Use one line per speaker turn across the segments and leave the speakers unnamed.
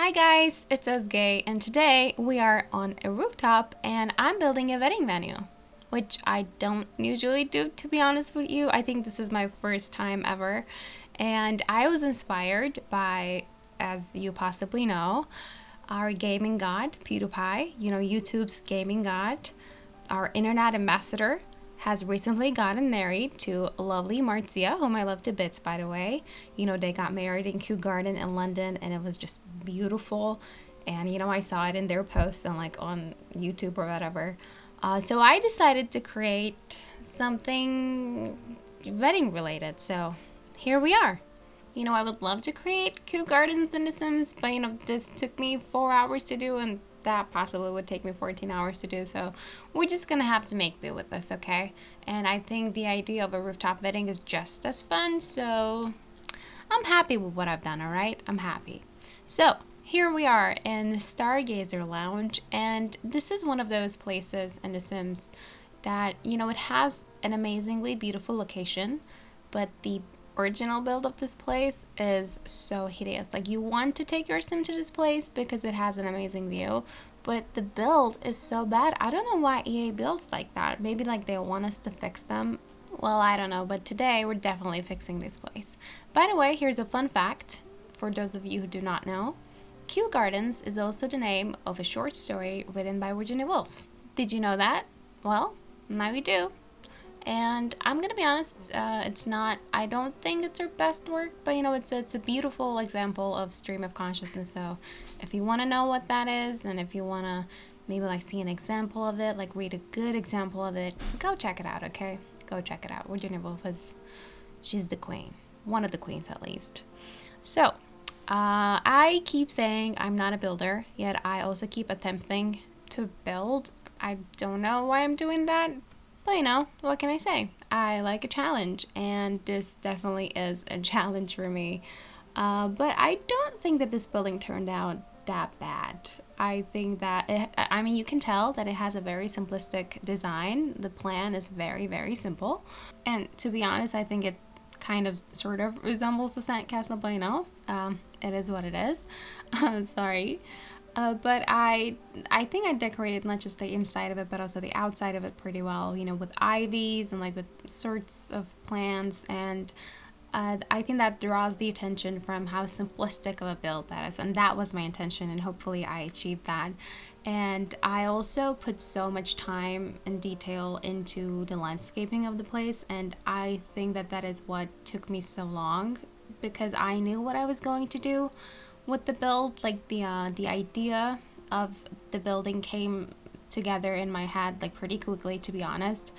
Hi guys, it's Ozge, and today we are on a rooftop and I'm building a wedding venue, which I don't usually do, to be honest with you. I think this is my first time ever, and I was inspired by, as you possibly know, our gaming god, PewDiePie, YouTube's gaming god. Our internet ambassador has recently gotten married to lovely Marzia, whom I love to bits, by the way. They got married in Kew Garden in London, and it was just beautiful. And, I saw it in their posts and, like, on YouTube or whatever. So I decided to create something wedding related. So here we are. I would love to create Kew Gardens in The Sims, but, this took me 4 hours to do, and that possibly would take me 14 hours to do, so we're just gonna have to make do with this, okay? And I think the idea of a rooftop wedding is just as fun, so I'm happy with what I've done, alright? I'm happy. So, here we are in the Stargazer Lounge, and this is one of those places in The Sims that, it has an amazingly beautiful location, but the original build of this place is so hideous. Like, you want to take your sim to this place because it has an amazing view, but the build is so bad. I don't know why EA builds like that. Maybe like they want us to fix them. Well, I don't know, but today we're definitely fixing this place. By the way, here's a fun fact for those of you who do not know. Kew Gardens is also the name of a short story written by Virginia Woolf. Did you know that? Well, now you do. And I'm gonna be honest, I don't think it's her best work, but it's a beautiful example of stream of consciousness. So if you want to know what that is, and if you want to maybe like see an example of it, like read a good example of it, go check it out, okay? Go check it out. Virginia Woolf she's the queen. One of the queens, at least. So, I keep saying I'm not a builder, yet I also keep attempting to build. I don't know why I'm doing that, but what can I say? I like a challenge, and this definitely is a challenge for me. But I don't think that this building turned out that bad. I think that, you can tell that it has a very simplistic design. The plan is very, very simple. And to be honest, I think it kind of sort of resembles the Sandcastle, but it is what it is. Sorry. But I think I decorated not just the inside of it, but also the outside of it pretty well, with ivies and like with sorts of plants. And I think that draws the attention from how simplistic of a build that is. And that was my intention, and hopefully I achieved that. And I also put so much time and detail into the landscaping of the place. And I think that that is what took me so long, because I knew what I was going to do with the build. Like the idea of the building came together in my head like pretty quickly, to be honest.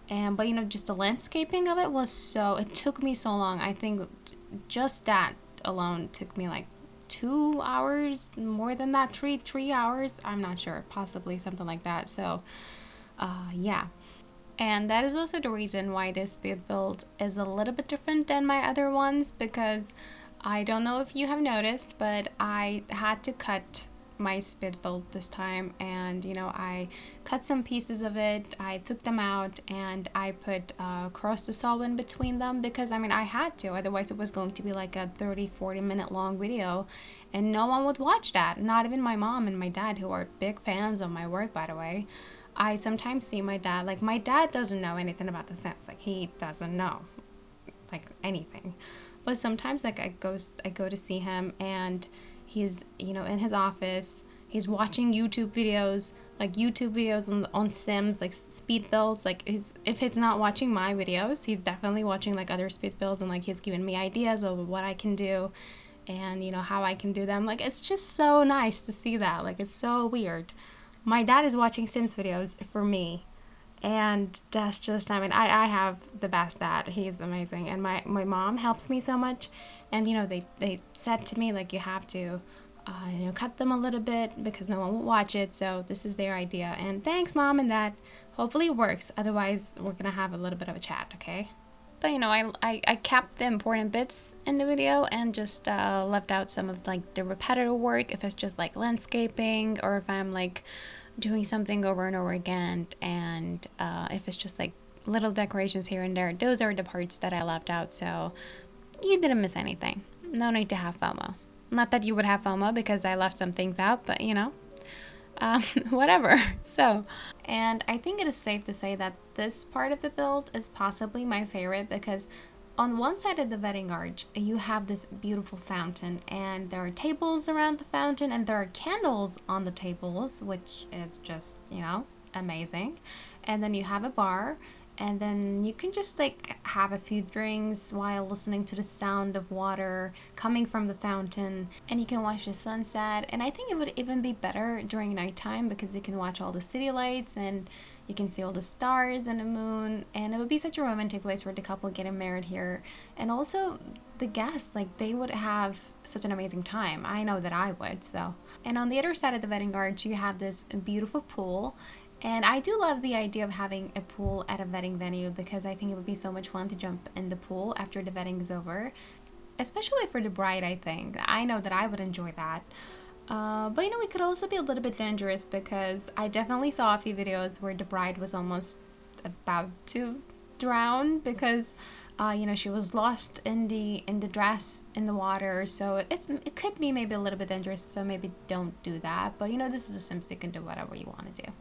And but just the landscaping of it it took me so long. I think just that alone took me like 2 hours, more than that, three hours, I'm not sure, possibly something like that. So yeah. And that is also the reason why this build is a little bit different than my other ones, because I don't know if you have noticed, but I had to cut my spit build this time, and I cut some pieces of it, I took them out, and I put cross dissolve in between them, because I had to, otherwise it was going to be like a 30-40 minute long video, and no one would watch that, not even my mom and my dad, who are big fans of my work, by the way. I sometimes see my dad, like, my dad doesn't know anything about The Sims, like, he doesn't know like anything. But sometimes, like, I go to see him, and he's, in his office, he's watching YouTube videos on Sims, like speed builds. Like, if he's not watching my videos, he's definitely watching like other speed builds, and like he's giving me ideas of what I can do, and how I can do them. Like, it's just so nice to see that. Like, it's so weird. My dad is watching Sims videos for me. And that's just, I have the best dad. He's amazing. And my mom helps me so much. And, they said to me, like, you have to, cut them a little bit because no one will watch it. So this is their idea. And thanks, Mom and Dad. Hopefully it works. Otherwise, we're going to have a little bit of a chat, okay? But, I kept the important bits in the video and just left out some of, like, the repetitive work, if it's just, like, landscaping, or if I'm, like, doing something over and over again, and if it's just like little decorations here and there, those are the parts that I left out, so you didn't miss anything. No need to have FOMO. Not that you would have FOMO because I left some things out, but whatever. So, and I think it is safe to say that this part of the build is possibly my favorite because on one side of the wedding arch, you have this beautiful fountain, and there are tables around the fountain, and there are candles on the tables, which is just, amazing. And then you have a bar, and then you can just like have a few drinks while listening to the sound of water coming from the fountain, and you can watch the sunset. And I think it would even be better during nighttime because you can watch all the city lights and you can see all the stars and the moon, and it would be such a romantic place for the couple getting married here. And also the guests, like, they would have such an amazing time. I know that I would. So, and on the other side of the wedding arch, you have this beautiful pool. And I do love the idea of having a pool at a wedding venue because I think it would be so much fun to jump in the pool after the wedding is over. Especially for the bride, I think. I know that I would enjoy that. But it could also be a little bit dangerous because I definitely saw a few videos where the bride was almost about to drown because she was lost in the dress in the water. So it could be maybe a little bit dangerous, so maybe don't do that. But this is The Sims, you can do whatever you want to do.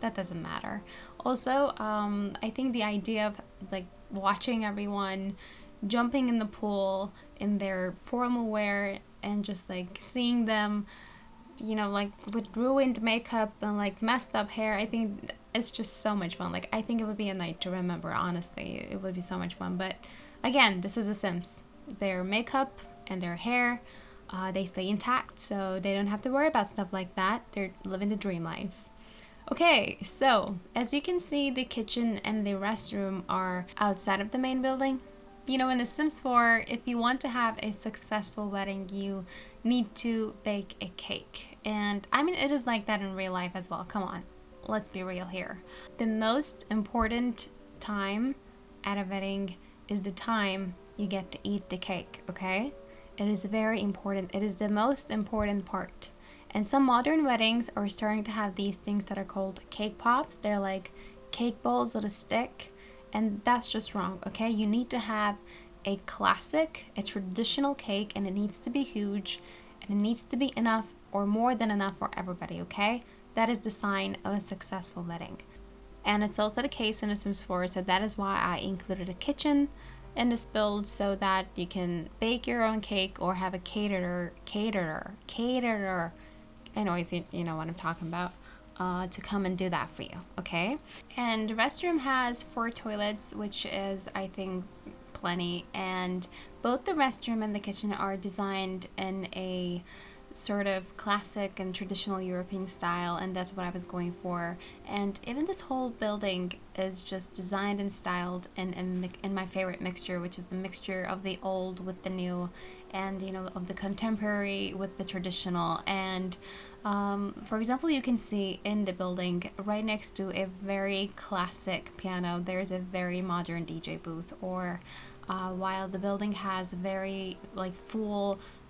That doesn't matter. Also, I think the idea of like watching everyone jumping in the pool in their formal wear and just like seeing them, like with ruined makeup and like messed up hair, I think it's just so much fun. Like, I think it would be a night to remember, honestly. It would be so much fun. But again, this is The Sims. Their makeup and their hair, they stay intact, so they don't have to worry about stuff like that. They're living the dream life. Okay, so as you can see, the kitchen and the restroom are outside of the main building. In The Sims 4, if you want to have a successful wedding, you need to bake a cake. And I mean, it is like that in real life as well. Come on, let's be real here. The most important time at a wedding is the time you get to eat the cake, okay? It is very important. It is the most important part. And some modern weddings are starting to have these things that are called cake pops. They're like cake bowls on a stick. And that's just wrong, okay? You need to have a classic, a traditional cake, and it needs to be huge, and it needs to be enough or more than enough for everybody, okay? That is the sign of a successful wedding. And it's also the case in The Sims 4, so that is why I included a kitchen in this build so that you can bake your own cake or have a caterer. Anyways, you know what I'm talking about. To come and do that for you, okay? And the restroom has 4 toilets, which is, I think, plenty. And both the restroom and the kitchen are designed in a sort of classic and traditional European style, and that's what I was going for. And even this whole building is just designed and styled in my favorite mixture, which is the mixture of the old with the new, and of the contemporary with the traditional. And for example, you can see in the building right next to a very classic piano, there's a very modern DJ booth. Or while the building has very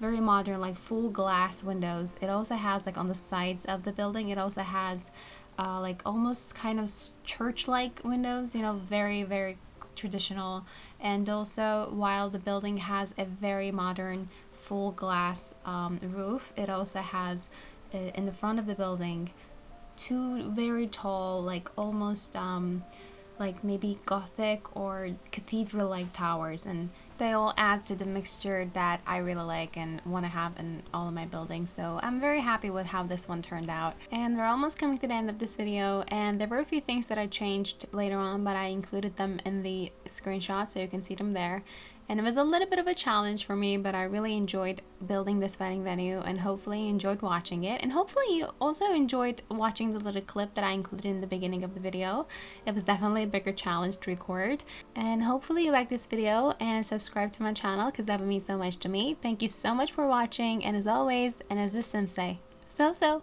modern, full glass windows, it also has, like, on the sides of the building, it also has like almost kind of church-like windows, very, very traditional. And also, while the building has a very modern full glass roof, it also has in the front of the building 2 very tall, like almost like maybe Gothic or cathedral-like towers, and they all add to the mixture that I really like and want to have in all of my buildings. So I'm very happy with how this one turned out. And we're almost coming to the end of this video, and there were a few things that I changed later on, but I included them in the screenshot so you can see them there. And it was a little bit of a challenge for me, but I really enjoyed building this wedding venue, and hopefully you enjoyed watching it. And hopefully you also enjoyed watching the little clip that I included in the beginning of the video. It was definitely a bigger challenge to record. And hopefully you like this video and subscribe to my channel, because that would mean so much to me. Thank you so much for watching, and as always, and as the Sims say, so.